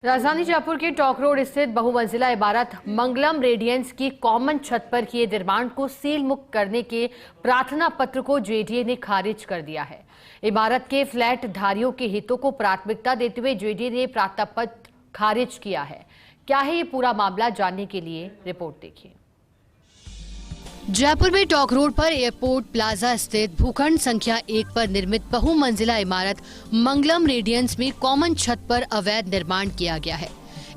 राजधानी जयपुर के talk road स्थित बहुमंजिला इमारत मंगलम रेडियंस की कॉमन छत पर किए निर्माण को सील मुक्त करने के प्रार्थना पत्र को जेडीए ने खारिज कर दिया है। इमारत के फ्लैट धारियों के हितों को प्राथमिकता देते हुए जेडीए ने प्रार्थना पत्र खारिज किया है। क्या है ये पूरा मामला, जानने के लिए रिपोर्ट देखिए। जयपुर में टॉक रोड पर एयरपोर्ट प्लाजा स्थित भूखंड संख्या 1 पर निर्मित बहुमंजिला इमारत मंगलम रेडियंस में कॉमन छत पर अवैध निर्माण किया गया है।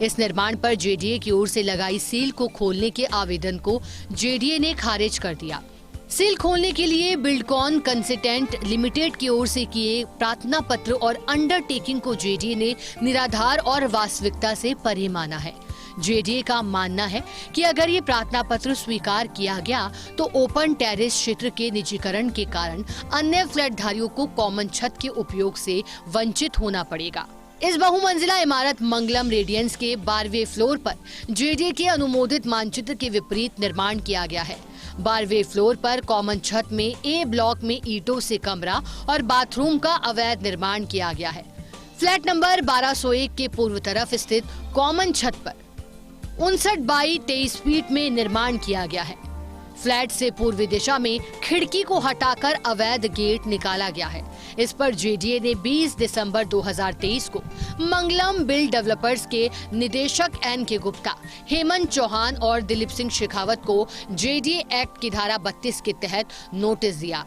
इस निर्माण पर जेडीए की ओर से लगाई सील को खोलने के आवेदन को जेडीए ने खारिज कर दिया। सील खोलने के लिए बिल्डकॉन कंसल्टेंट लिमिटेड की ओर से किए प्रार्थना पत्र और अंडरटेकिंग को जेडीए ने निराधार और वास्तविकता से परे माना है। जेडीए का मानना है कि अगर ये प्रार्थना पत्र स्वीकार किया गया तो ओपन टेरेस क्षेत्र के निजीकरण के कारण अन्य फ्लैट धारियों को कॉमन छत के उपयोग से वंचित होना पड़ेगा। इस बहुमंजिला इमारत मंगलम रेडियंस के 12वें फ्लोर पर जेडीए के अनुमोदित मानचित्र के विपरीत निर्माण किया गया है। 12वें फ्लोर पर कॉमन छत में ए ब्लॉक में ईंटों से कमरा और बाथरूम का अवैध निर्माण किया गया है। फ्लैट नंबर 1201 के पूर्व तरफ स्थित कॉमन छत पर 59 बाई 23 फीट में निर्माण किया गया है। फ्लैट से पूर्वी दिशा में खिड़की को हटाकर अवैध गेट निकाला गया है। इस पर जेडीए ने 20 दिसंबर 2023 को मंगलम बिल्ड डेवलपर्स के निदेशक एन.के. गुप्ता, हेमंत चौहान और दिलीप सिंह शेखावत को जेडीए एक्ट की धारा 32 के तहत नोटिस दिया।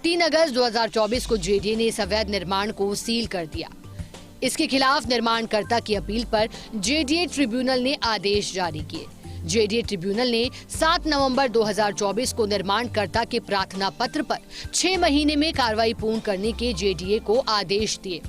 3 अगस्त 2024 को जेडीए ने इस अवैध निर्माण को सील कर दिया। इसके खिलाफ निर्माणकर्ता की अपील पर जेडीए ट्रिब्यूनल ने आदेश जारी किए। जेडीए ट्रिब्यूनल ने 7 नवंबर 2024 को निर्माणकर्ता के प्रार्थना पत्र पर 6 महीने में कार्रवाई पूर्ण करने के जेडीए को आदेश दिए।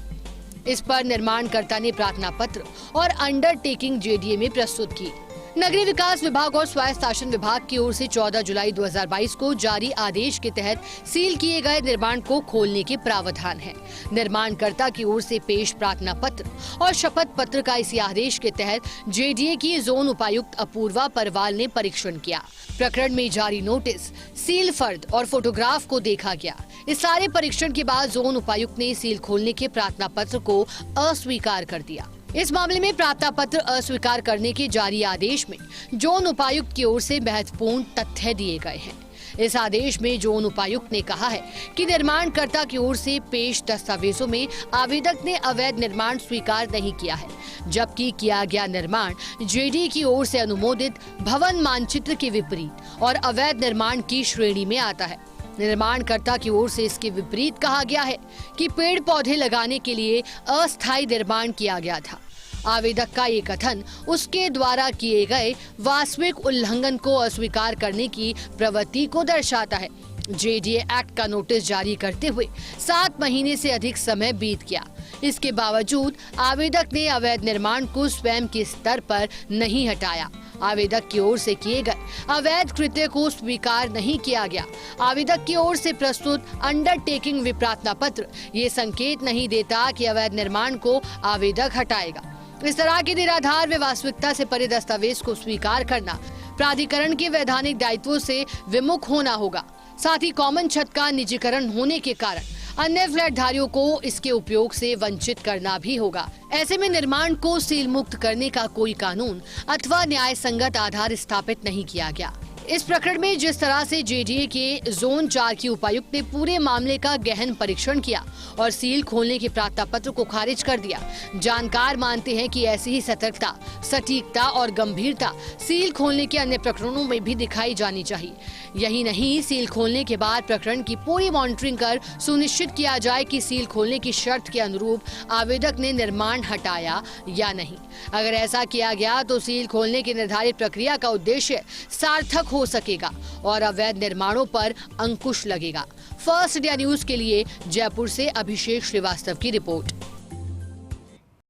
इस पर निर्माणकर्ता ने प्रार्थना पत्र और अंडरटेकिंग जेडीए में प्रस्तुत की। नगरीय विकास विभाग और स्वायत्त शासन विभाग की ओर से 14 जुलाई 2022 को जारी आदेश के तहत सील किए गए निर्माण को खोलने के प्रावधान है। निर्माणकर्ता की ओर से पेश प्रार्थना पत्र और शपथ पत्र का इसी आदेश के तहत जेडीए की जोन उपायुक्त अपूर्वा परवाल ने परीक्षण किया। प्रकरण में जारी नोटिस, सील फर्द और फोटोग्राफ को देखा गया। इस सारे परीक्षण के बाद जोन उपायुक्त ने सील खोलने के प्रार्थना पत्र को अस्वीकार कर दिया। इस मामले में प्रार्थना पत्र अस्वीकार करने के जारी आदेश में जोन उपायुक्त की ओर से महत्वपूर्ण तथ्य दिए गए हैं। इस आदेश में जोन उपायुक्त ने कहा है कि निर्माणकर्ता की ओर से पेश दस्तावेजों में आवेदक ने अवैध निर्माण स्वीकार नहीं किया है, जबकि किया गया निर्माण जेडीए की ओर से अनुमोदित भवन मानचित्र के विपरीत और अवैध निर्माण की श्रेणी में आता है। निर्माणकर्ता की ओर से इसके विपरीत कहा गया है कि पेड़ पौधे लगाने के लिए अस्थायी निर्माण किया गया था। आवेदक का ये कथन उसके द्वारा किए गए वास्तविक उल्लंघन को अस्वीकार करने की प्रवृत्ति को दर्शाता है। जेडीए एक्ट का नोटिस जारी करते हुए 7 महीने से अधिक समय बीत गया। इसके बावजूद आवेदक ने अवैध निर्माण को स्वयं के स्तर पर नहीं हटाया। आवेदक की ओर से किए गए अवैध कृत्य को स्वीकार नहीं किया गया। आवेदक की ओर से प्रस्तुत अंडरटेकिंग विप्रार्थना पत्र ये संकेत नहीं देता कि अवैध निर्माण को आवेदक हटाएगा। इस तरह के निराधार व वास्तविकता से परे दस्तावेज को स्वीकार करना प्राधिकरण के वैधानिक दायित्वों से विमुख होना होगा। साथ ही कॉमन छत का निजीकरण होने के कारण अन्य फ्लैट धारियों को इसके उपयोग से वंचित करना भी होगा। ऐसे में निर्माण को सील मुक्त करने का कोई कानून अथवा न्याय संगत आधार स्थापित नहीं किया गया। इस प्रकरण में जिस तरह से जेडीए के जोन 4 की उपायुक्त ने पूरे मामले का गहन परीक्षण किया और सील खोलने के प्रार्थना पत्र को खारिज कर दिया, जानकार मानते हैं कि ऐसी ही सतर्कता, सटीकता और गंभीरता सील खोलने के अन्य प्रकरणों में भी दिखाई जानी चाहिए। यही नहीं, सील खोलने के बाद प्रकरण की पूरी मॉनिटरिंग कर सुनिश्चित किया जाए कि सील खोलने की शर्त के अनुरूप आवेदक ने निर्माण हटाया या नहीं। अगर ऐसा किया गया तो सील खोलने की निर्धारित प्रक्रिया का उद्देश्य सार्थक हो सकेगा और अवैध निर्माणों पर अंकुश लगेगा। फर्स्ट इंडिया न्यूज के लिए जयपुर से अभिषेक श्रीवास्तव की रिपोर्ट।